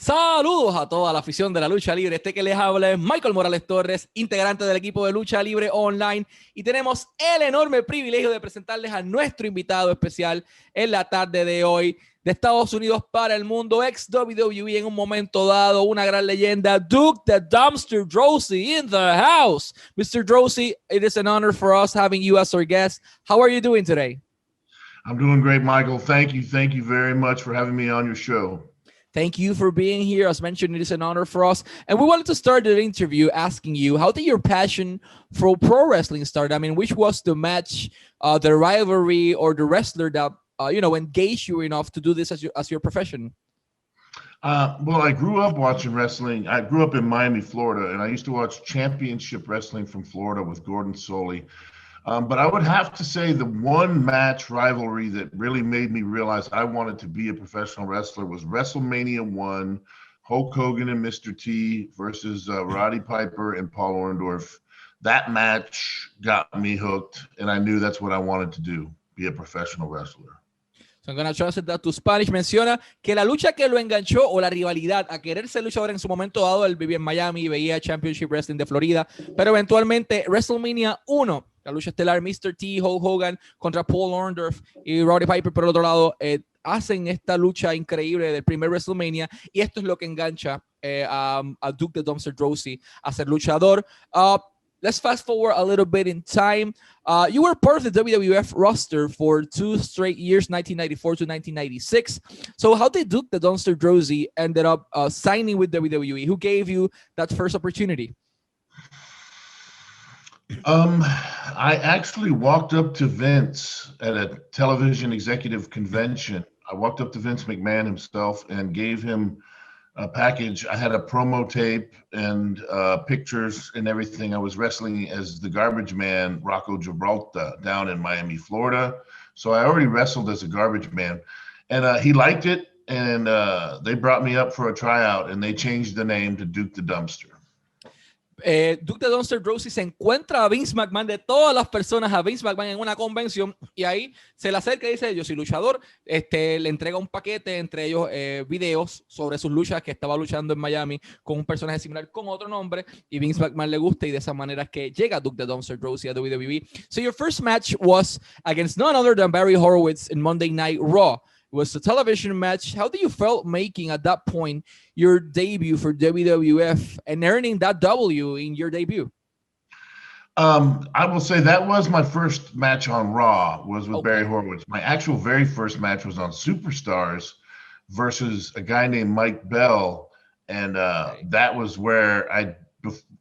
Saludos a toda la afición de la lucha libre. Este que les habla es Michael Morales Torres, integrante del equipo de Lucha Libre Online, y tenemos el enorme privilegio de presentarles a nuestro invitado especial en la tarde de hoy, de Estados Unidos para el mundo, ex WWE en un momento dado, una gran leyenda, Duke the Dumpster Drozy in the house. Mr. Drozy, it is an honor for us having you as our guest. How are you doing today? I'm doing great, Michael. Thank you. Thank you very much for having me on your show. Thank you for being here. As mentioned, it is an honor for us. And we wanted to start the interview asking you, how did your passion for pro wrestling start? I mean, which was the match, the rivalry, or the wrestler that, engaged you enough to do this as your profession? Well, I grew up watching wrestling. I grew up in Miami, Florida, and I used to watch championship wrestling from Florida with Gordon Soley. But I would have to say the one match rivalry that really made me realize I wanted to be a professional wrestler was WrestleMania 1, Hulk Hogan and Mr. T versus Roddy Piper and Paul Orndorff. That match got me hooked, and I knew that's what I wanted to do, be a professional wrestler. So I'm going to translate that to Spanish. Menciona que la lucha que lo enganchó, o la rivalidad a querer ser luchador en su momento dado, él vivía en Miami y veía Championship Wrestling de Florida, pero eventualmente WrestleMania 1, la lucha estelar Mr. T, Hulk Hogan contra Paul Orndorff y Roddy Piper por el otro lado, hacen esta lucha increíble del primer WrestleMania, y esto es lo que engancha a Duke the Dumpster Drozy a ser luchador. Let's fast forward a little bit in time. You were part of the WWF roster for 2 straight years, 1994 to 1996. So how did Duke the Dumpster Drozy ended up signing with WWE? Who gave you that first opportunity? I actually walked up to Vince at a television executive convention. I walked up to Vince McMahon himself and gave him a package. I had a promo tape and pictures and everything. I was wrestling as the garbage man, Rocco Gibraltar, down in Miami, Florida. So I already wrestled as a garbage man, and he liked it. And they brought me up for a tryout, and they changed the name to Duke the Dumpster. Duke the Dumpster Drozy se encuentra a Vince McMahon, de todas las personas, a Vince McMahon en una convención, y ahí se le acerca y dice: yo soy luchador. Le entrega un paquete, entre ellos videos sobre sus luchas, que estaba luchando en Miami con un personaje similar con otro nombre, y Vince McMahon le gusta, y de esa manera es que llega Duke the Dumpster Drozy a WWE. So your first match was against none other than Barry Horowitz in Monday Night Raw. It was a television match. How do you felt making at that point your debut for WWF and earning that W in your debut? I will say that was my first match on Raw, was with Barry Horowitz. My actual very first match was on Superstars versus a guy named Mike Bell. And that was where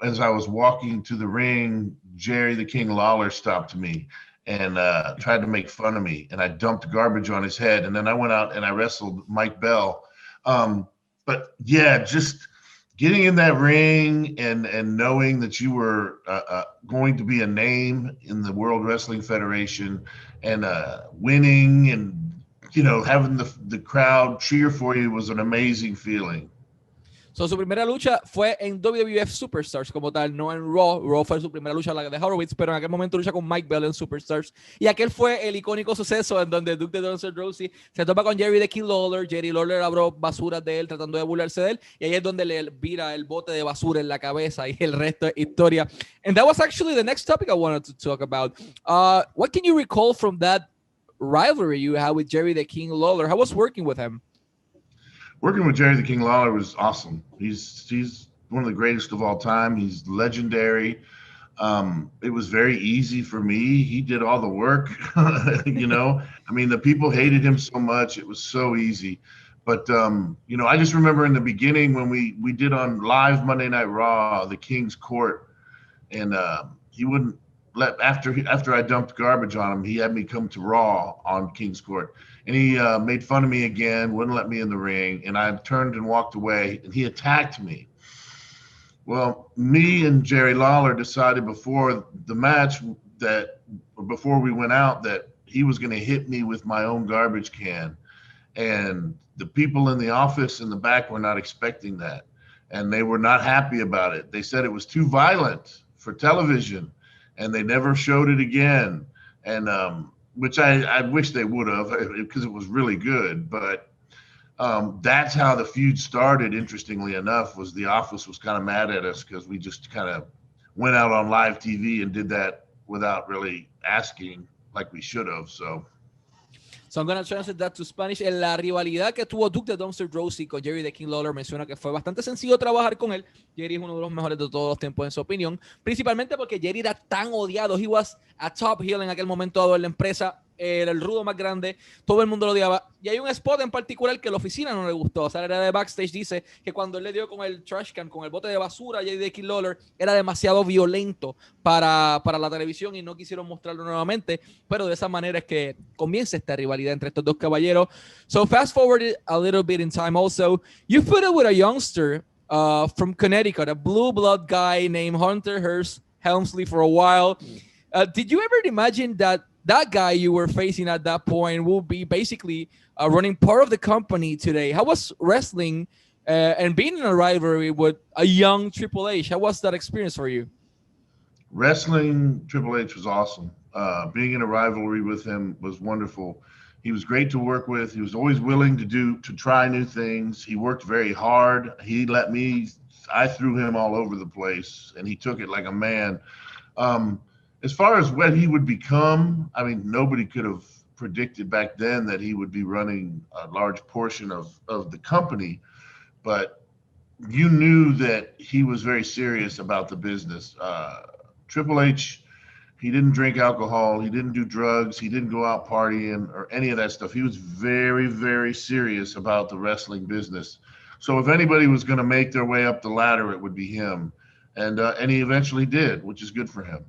as I was walking to the ring, Jerry the King Lawler stopped me and tried to make fun of me, and I dumped garbage on his head, and then I went out and I wrestled Mike Bell. But yeah, just getting in that ring and knowing that you were going to be a name in the World Wrestling Federation, and winning, and having the crowd cheer for you was an amazing feeling. So, su primera lucha fue en WWF Superstars como tal, no en Raw. Raw fue su primera lucha, la de Horowitz, pero en aquel momento lucha con Mike Bell en Superstars. Y aquel fue el icónico suceso en donde Duke the Dumpster Drozy se topa con Jerry the King Lawler. Jerry Lawler abrió basuras de él tratando de burlarse de él, y ahí es donde le vira el bote de basura en la cabeza, y el resto es historia. And that was actually the next topic I wanted to talk about. What can you recall from that rivalry you had with Jerry the King Lawler? How was working with him? Working with Jerry the King Lawler was awesome. He's one of the greatest of all time. He's legendary. It was very easy for me. He did all the work, I mean, the people hated him so much. It was so easy. But, I just remember in the beginning when we did on live Monday Night Raw, the King's Court, and he wouldn't let, after I dumped garbage on him, he had me come to Raw on King's Court. And he made fun of me again, wouldn't let me in the ring. And I turned and walked away, and he attacked me. Well, me and Jerry Lawler decided before the match before we went out, that he was going to hit me with my own garbage can. And the people in the office in the back were not expecting that. And they were not happy about it. They said it was too violent for television, and they never showed it again. And which I wish they would have, because it was really good. But That's how the feud started. Interestingly enough, was the office was kind of mad at us because we just kind of went out on live TV and did that without really asking like we should have. So I'm going to translate that to Spanish. En la rivalidad que tuvo Duke the Dumpster Drozy con Jerry the King Lawler, menciona que fue bastante sencillo trabajar con él. Jerry es uno de los mejores de todos los tiempos en su opinión, principalmente porque Jerry era tan odiado. He was a top heel en aquel momento dado en la empresa. Era el rudo más grande, todo el mundo lo odiaba. Y hay un spot en particular que a la oficina no le gustó. O sea, era de backstage, dice que cuando él le dio con el trash can, con el bote de basura a J.D. King Lawler, era demasiado violento para la televisión y no quisieron mostrarlo nuevamente. Pero de esa manera es que comienza esta rivalidad entre estos dos caballeros. So fast forward a little bit in time also. You put it with a youngster from Connecticut, a blue blood guy named Hunter Hearst Helmsley for a while. Did you ever imagine that guy you were facing at that point will be basically running part of the company today? How was wrestling and being in a rivalry with a young Triple H? How was that experience for you? Wrestling Triple H was awesome. Being in a rivalry with him was wonderful. He was great to work with. He was always willing to try new things. He worked very hard. I threw him all over the place and he took it like a man. As far as what he would become, I mean, nobody could have predicted back then that he would be running a large portion of the company, but you knew that he was very serious about the business. Triple H, he didn't drink alcohol, he didn't do drugs, he didn't go out partying or any of that stuff. He was very, very serious about the wrestling business. So if anybody was going to make their way up the ladder, it would be him. And he eventually did, which is good for him.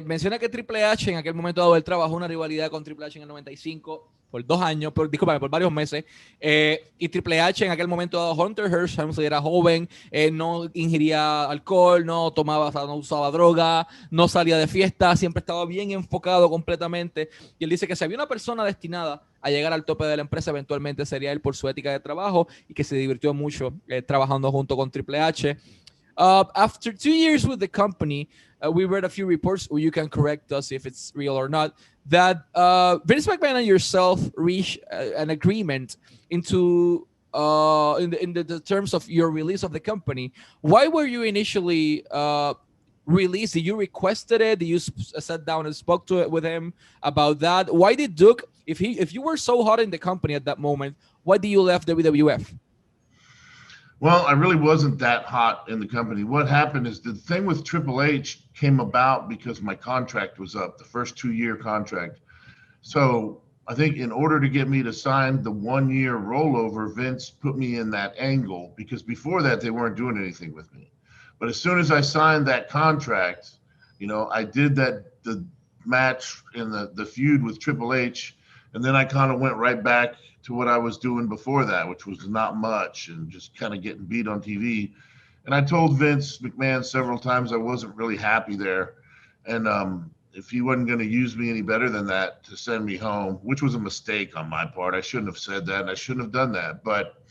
Menciona que Triple H en aquel momento dado él trabajó una rivalidad con Triple H en el 95 por 2 años, discúlpame, por varios meses, y Triple H en aquel momento dado, Hunter Hearst era joven, no ingería alcohol, no tomaba, o sea, no usaba droga, no salía de fiesta, siempre estaba bien enfocado completamente, y él dice que si había una persona destinada a llegar al tope de la empresa, eventualmente sería él por su ética de trabajo y que se divirtió mucho trabajando junto con Triple H. After 2 years with the company, we read a few reports, or you can correct us if it's real or not, that Vince McMahon and yourself reached an agreement into in the terms of your release of the company. Why were you initially released? Did you requested it? Did you sat down and spoke to it with him about that? Why did Duke, if you were so hot in the company at that moment, why did you left WWF? Well, I really wasn't that hot in the company. What happened is the thing with Triple H came about because my contract was up, the first 2-year contract. So I think in order to get me to sign the 1-year rollover, Vince put me in that angle because before that, they weren't doing anything with me. But as soon as I signed that contract, you know, I did the match in the feud with Triple H, and then I kind of went right back to what I was doing before that, which was not much and just kind of getting beat on TV. And I told Vince McMahon several times I wasn't really happy there. And if he wasn't going to use me any better than that, to send me home, which was a mistake on my part. I shouldn't have said that and I shouldn't have done that. But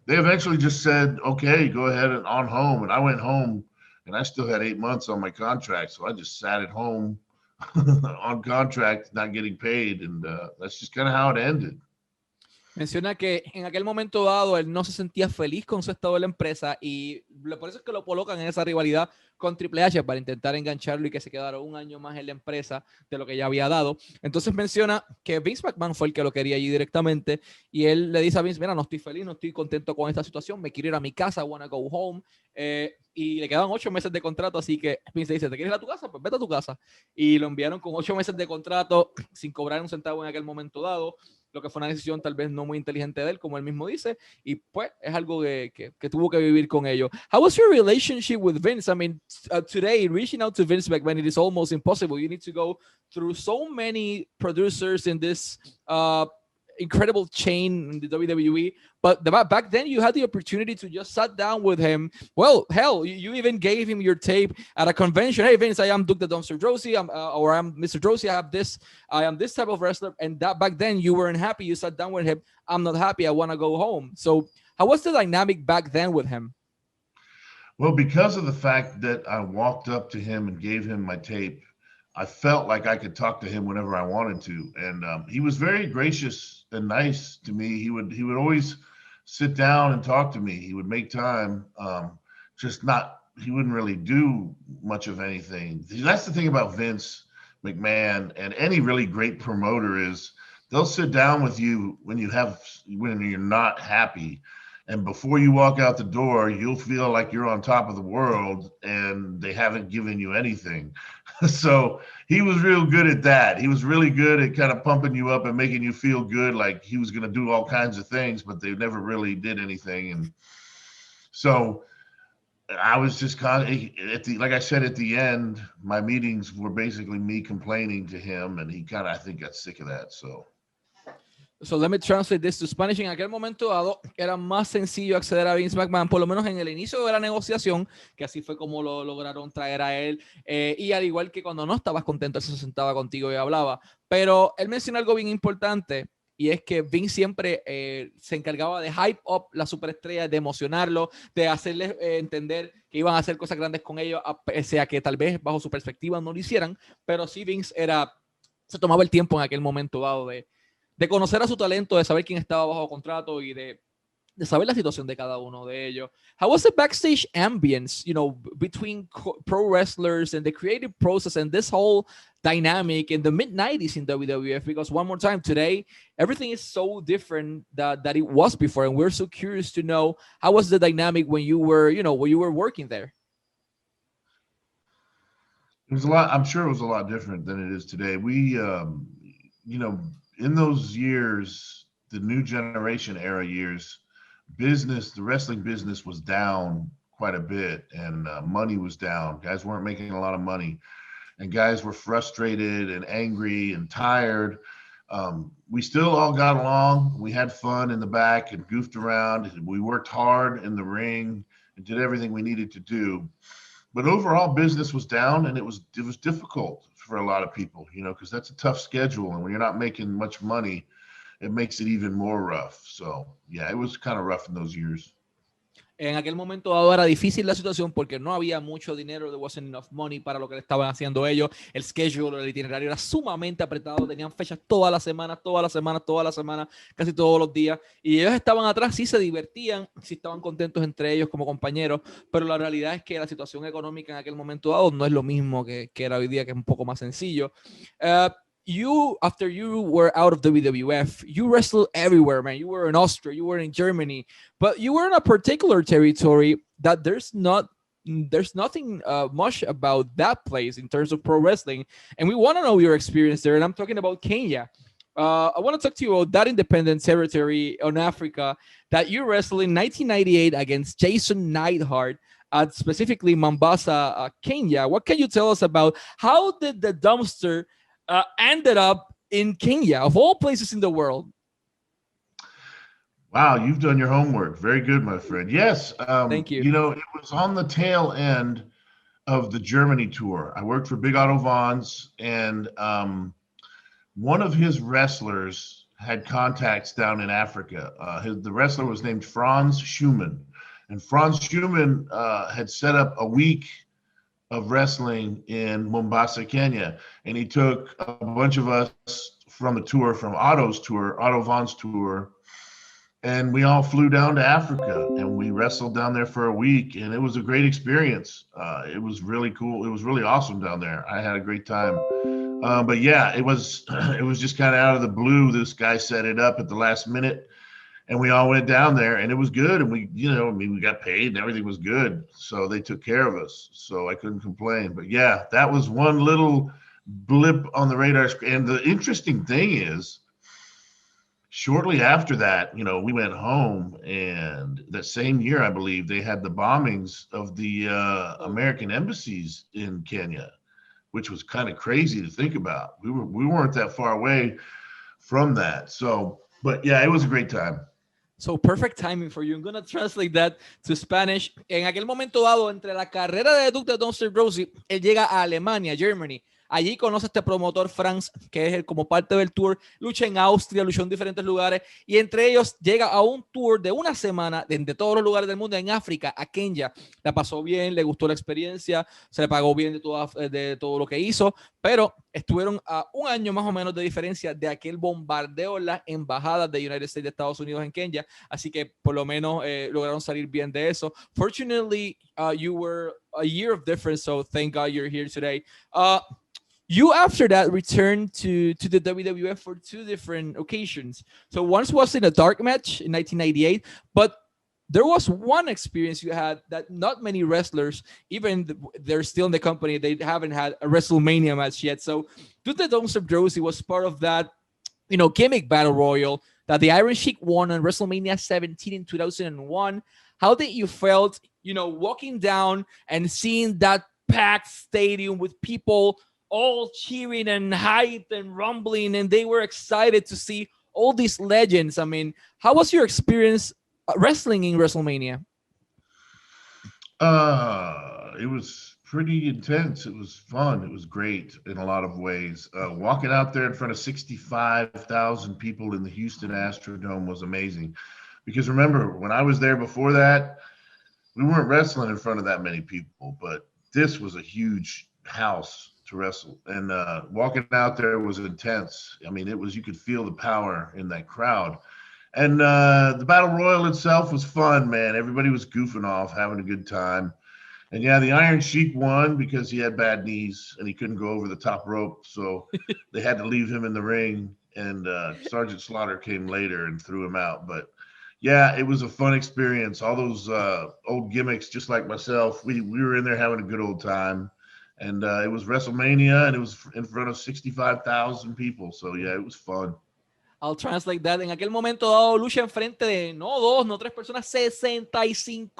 they eventually just said, okay, go ahead and on home. And I went home and I still had 8 months on my contract. So I just sat at home on contract, not getting paid. And that's just kind of how it ended. Menciona que en aquel momento dado él no se sentía feliz con su estado de la empresa y por eso es que lo colocan en esa rivalidad con Triple H para intentar engancharlo y que se quedara 1 año más en la empresa de lo que ya había dado. Entonces menciona que Vince McMahon fue el que lo quería allí directamente y él le dice a Vince, mira, no estoy feliz, no estoy contento con esta situación, me quiero ir a mi casa, I wanna go home. Y le quedaban 8 meses de contrato, así que Vince dice, ¿te quieres ir a tu casa? Pues vete a tu casa. Y lo enviaron con 8 meses de contrato sin cobrar un centavo en aquel momento dado, lo que fue una decisión tal vez no muy inteligente de él, como él mismo dice, y pues es algo que tuvo que vivir con ello. How was your relationship with Vince? I mean, today, reaching out to Vince McMahon, it is almost impossible. You need to go through so many producers in this incredible chain in the WWE, but back then you had the opportunity to just sit down with him. Well, hell, you even gave him your tape at a convention. Hey, Vince, I am Duke the Dumpster Drozy, or I'm Mr. Drozy. I am this type of wrestler. And that back then you weren't happy. You sat down with him. I'm not happy. I want to go home. So how was the dynamic back then with him? Well, because of the fact that I walked up to him and gave him my tape, I felt like I could talk to him whenever I wanted to. And he was very gracious and nice to me. He would always sit down and talk to me. He would make time. He wouldn't really do much of anything. That's the thing about Vince McMahon and any really great promoter is they'll sit down with you when you're not happy. And before you walk out the door, you'll feel like you're on top of the world and they haven't given you anything. So he was real good at that. He was really good at kind of pumping you up and making you feel good, like he was going to do all kinds of things, but they never really did anything. And so I was just kind of like I said, at the end, my meetings were basically me complaining to him, and he kind of, I think, got sick of that. So let me translate this to Spanish. En aquel momento dado, era más sencillo acceder a Vince McMahon, por lo menos en el inicio de la negociación, que así fue como lo lograron traer a él. Y al igual que cuando no estabas contento, él se sentaba contigo y hablaba. Pero él mencionó algo bien importante, y es que Vince siempre se encargaba de hype up la superestrella, de emocionarlo, de hacerles entender que iban a hacer cosas grandes con ellos, pese a que tal vez bajo su perspectiva no lo hicieran. Pero sí, Vince se tomaba el tiempo en aquel momento dado de conocer a su talento, de saber quién estaba bajo contrato y de saber la situación de cada uno de ellos. How was the backstage ambience, between pro wrestlers and the creative process and this whole dynamic in the mid-90s in WWF? Because one more time, today, everything is so different that it was before, and we're so curious to know how was the dynamic when you were working there? It was a lot. I'm sure it was a lot different than it is today. We, in those years, the new generation era years, the wrestling business was down quite a bit, and money was down. Guys weren't making a lot of money, and guys were frustrated and angry and tired. We still all got along. We had fun in the back and goofed around. We worked hard in the ring and did everything we needed to do. But overall, business was down, and it was difficult for a lot of people, because that's a tough schedule, and when you're not making much money, it makes it even more rough. So yeah, it was kind of rough in those years. En aquel momento dado era difícil la situación porque no había mucho dinero, there wasn't enough money para lo que le estaban haciendo ellos. El schedule, el itinerario era sumamente apretado, tenían fechas todas las semanas, casi todos los días, y ellos estaban atrás, sí se divertían, sí estaban contentos entre ellos como compañeros, pero la realidad es que la situación económica en aquel momento dado no es lo mismo que era hoy día, que es un poco más sencillo. After you were out of WWF, you wrestled everywhere, man. You were in Austria, you were in Germany, but you were in a particular territory that there's nothing much about that place in terms of pro wrestling. And we want to know your experience there. And I'm talking about Kenya. I want to talk to you about that independent territory in Africa that you wrestled in 1998 against Jason Neidhart at specifically Mombasa, Kenya. What can you tell us about how did the dumpster ended up in Kenya, of all places in the world? Wow, you've done your homework. Very good, my friend. Yes. Thank you. It was on the tail end of the Germany tour. I worked for Big Otto Vons, and one of his wrestlers had contacts down in Africa. The wrestler was named Franz Schumann. And Franz Schumann had set up a week of wrestling in Mombasa, Kenya. And he took a bunch of us from the tour, from Otto Von's tour, and we all flew down to Africa and we wrestled down there for a week, and it was a great experience. It was really cool. It was really awesome down there. I had a great time. But yeah, it was just kind of out of the blue. This guy set it up at the last minute, and we all went down there, and it was good. And we got paid and everything was good. So they took care of us. So I couldn't complain. But yeah, that was one little blip on the radar screen. And the interesting thing is, shortly after that, we went home, and that same year, I believe, they had the bombings of the American embassies in Kenya, which was kind of crazy to think about. We weren't that far away from that. So, but yeah, it was a great time. So perfect timing for you. I'm going to translate that to Spanish. En aquel momento dado, entre la carrera de Dr. Dumpster Drozy, él llega a Alemania, Germany, Allí conoce a este promotor Franz, que es como parte del tour. Lucha en Austria, luchó en diferentes lugares y entre ellos llega a un tour de una semana de todos los lugares del mundo en África, a Kenia. La pasó bien, le gustó la experiencia, se le pagó bien de todo lo que hizo, pero estuvieron a un año más o menos de diferencia de aquel bombardeo en las embajadas de United States de Estados Unidos en Kenia, así que por lo menos lograron salir bien de eso. Fortunately, you were a year of difference, so thank God you're here today. You after that returned to the WWF for two different occasions. So once was in a dark match in 1998, but there was one experience you had that not many wrestlers, even they're still in the company, they haven't had a WrestleMania match yet. So Did the Dumpster Drozy was part of that, gimmick battle royal that the Iron Sheik won on WrestleMania 17 in 2001. How did you felt, walking down and seeing that packed stadium with people all cheering and hyped and rumbling, and they were excited to see all these legends? I mean, how was your experience wrestling in WrestleMania? It was pretty intense. It was fun. It was great in a lot of ways. Walking out there in front of 65,000 people in the Houston Astrodome was amazing. Because remember, when I was there before that, we weren't wrestling in front of that many people, but this was a huge house to wrestle. And walking out there was intense. I mean, you could feel the power in that crowd. And the Battle Royal itself was fun, man. Everybody was goofing off, having a good time. And yeah, the Iron Sheik won because he had bad knees and he couldn't go over the top rope. So they had to leave him in the ring. And Sergeant Slaughter came later and threw him out. But yeah, it was a fun experience. All those old gimmicks, just like myself, we were in there having a good old time. And it was WrestleMania, and it was in front of 65,000 people. So yeah, it was fun. I'll translate that. En aquel momento dado, Lucha enfrente de no dos, no tres personas, 65,000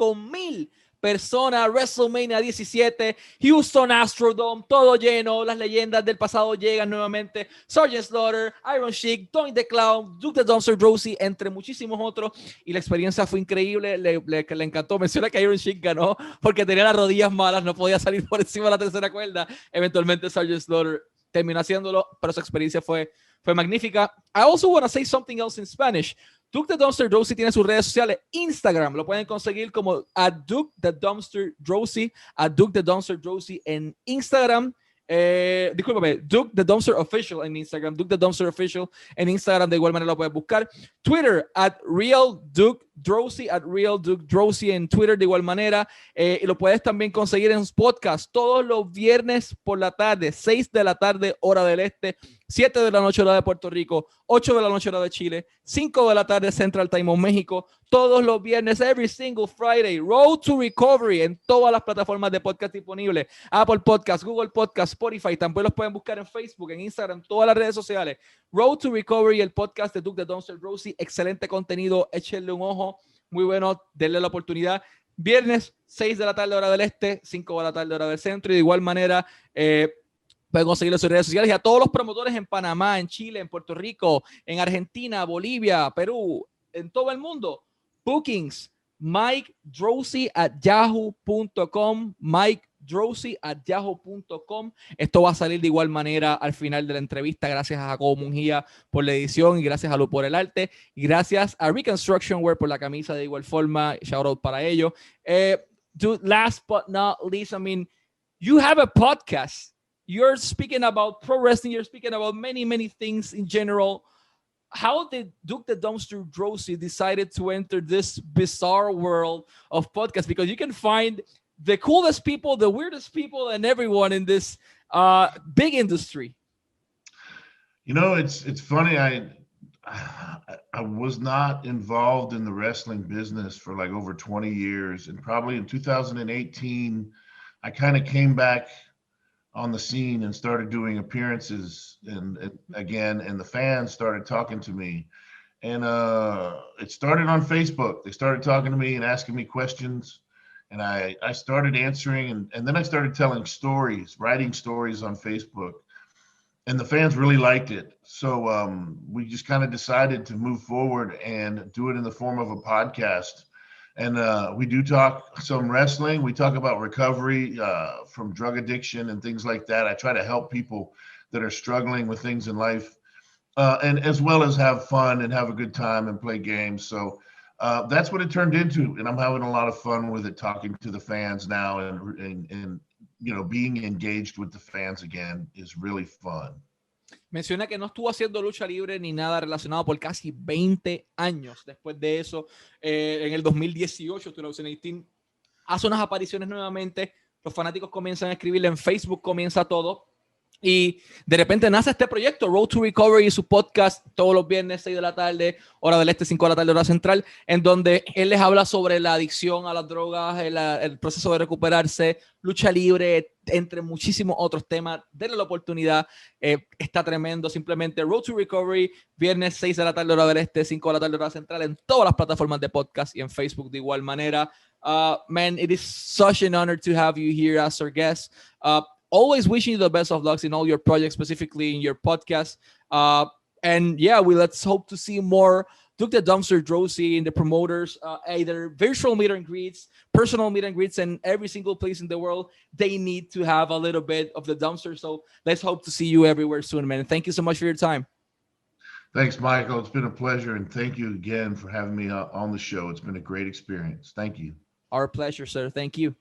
personas. WrestleMania 17, Houston Astrodome, todo lleno. Las leyendas del pasado llegan nuevamente. Sergeant Slaughter, Iron Sheik, Tony the Clown, Duke the Dumpster Drozy, entre muchísimos otros. Y la experiencia fue increíble. Le encantó. Menciona que Iron Sheik ganó porque tenía las rodillas malas, no podía salir por encima de la tercera cuerda. Eventualmente Sergeant Slaughter terminó haciéndolo, pero su experiencia fue magnífica. I also want to say something else in Spanish. Duke the Dumpster Drozy tiene sus redes sociales. Instagram lo pueden conseguir como @Duke the Dumpster Drozy, @Duke the Dumpster Drozy en Instagram. Discúlpame, Duke the Dumpster Official en Instagram, Duke the Dumpster Official en Instagram, de igual manera lo puedes buscar. Twitter @RealDukeDrozy, @RealDukeDrozy en Twitter de igual manera. Y lo puedes también conseguir en podcast todos los viernes por la tarde, 6 de la tarde hora del este, 7 de la noche hora de Puerto Rico, 8 de la noche hora de Chile, 5 de la tarde Central Time of México, todos los viernes, every single Friday. Road to Recovery en todas las plataformas de podcast disponibles, Apple Podcast, Google Podcast, Spotify. También los pueden buscar en Facebook, en Instagram, todas las redes sociales. Road to Recovery, el podcast de Duke the Dumpster Drozy. Excelente contenido, échenle un ojo, muy bueno, denle la oportunidad. Viernes, 6 de la tarde hora del este, 5 de la tarde hora del centro, y de igual manera pueden conseguirlo en sus redes sociales. Y a todos los promotores en Panamá, en Chile, en Puerto Rico, en Argentina, Bolivia, Perú, en todo el mundo, bookings, MikeDrozy@yahoo.com, MikeDrozy@yahoo.com. Esto va a salir de igual manera al final de la entrevista. Gracias a Jacobo Mungía por la edición, y gracias a Lu por el arte, y gracias a Reconstruction Wear por la camisa de igual forma. Shout out para ello. Dude, last but not least, I mean, you have a podcast. You're speaking about pro wrestling. You're speaking about many, many things in general. How did Duke the Dumpster Drozy decided to enter this bizarre world of podcasts? Because you can find the coolest people, the weirdest people, and everyone in this big industry. You know, it's funny. I was not involved in the wrestling business for like over 20 years. And probably in 2018, I kind of came back on the scene and started doing appearances and again, and the fans started talking to me. And it started on Facebook. They started talking to me and asking me questions. And I started answering, and then I started telling stories, writing stories on Facebook. And the fans really liked it. So we just kind of decided to move forward and do it in the form of a podcast. And we do talk some wrestling. We talk about recovery from drug addiction and things like that. I try to help people that are struggling with things in life, and as well as have fun and have a good time and play games. So that's what it turned into, and I'm having a lot of fun with it, talking to the fans now, and being engaged with the fans again is really fun. Menciona que no estuvo haciendo lucha libre ni nada relacionado por casi 20 años. Después de eso, en el 2018, 2018, hace unas apariciones nuevamente. Los fanáticos comienzan a escribirle en Facebook, comienza todo. Y de repente nace este proyecto, Road to Recovery, y su podcast todos los viernes, 6 de la tarde, hora del este, 5 de la tarde, hora central, en donde él les habla sobre la adicción a las drogas, el proceso de recuperarse, lucha libre, entre muchísimos otros temas. Denle la oportunidad, está tremendo. Simplemente Road to Recovery, viernes 6 de la tarde, hora del este, 5 de la tarde, hora central, en todas las plataformas de podcast y en Facebook de igual manera. Man, it is such an honor to have you here as our guest. Always wishing you the best of luck in all your projects, specifically in your podcast. And yeah, let's hope to see more Duke the Dumpster Drozy in the promoters, either virtual meet and greets, personal meet and greets, and every single place in the world, they need to have a little bit of the dumpster. So let's hope to see you everywhere soon, man. And thank you so much for your time. Thanks, Michael. It's been a pleasure. And thank you again for having me on the show. It's been a great experience. Thank you. Our pleasure, sir. Thank you.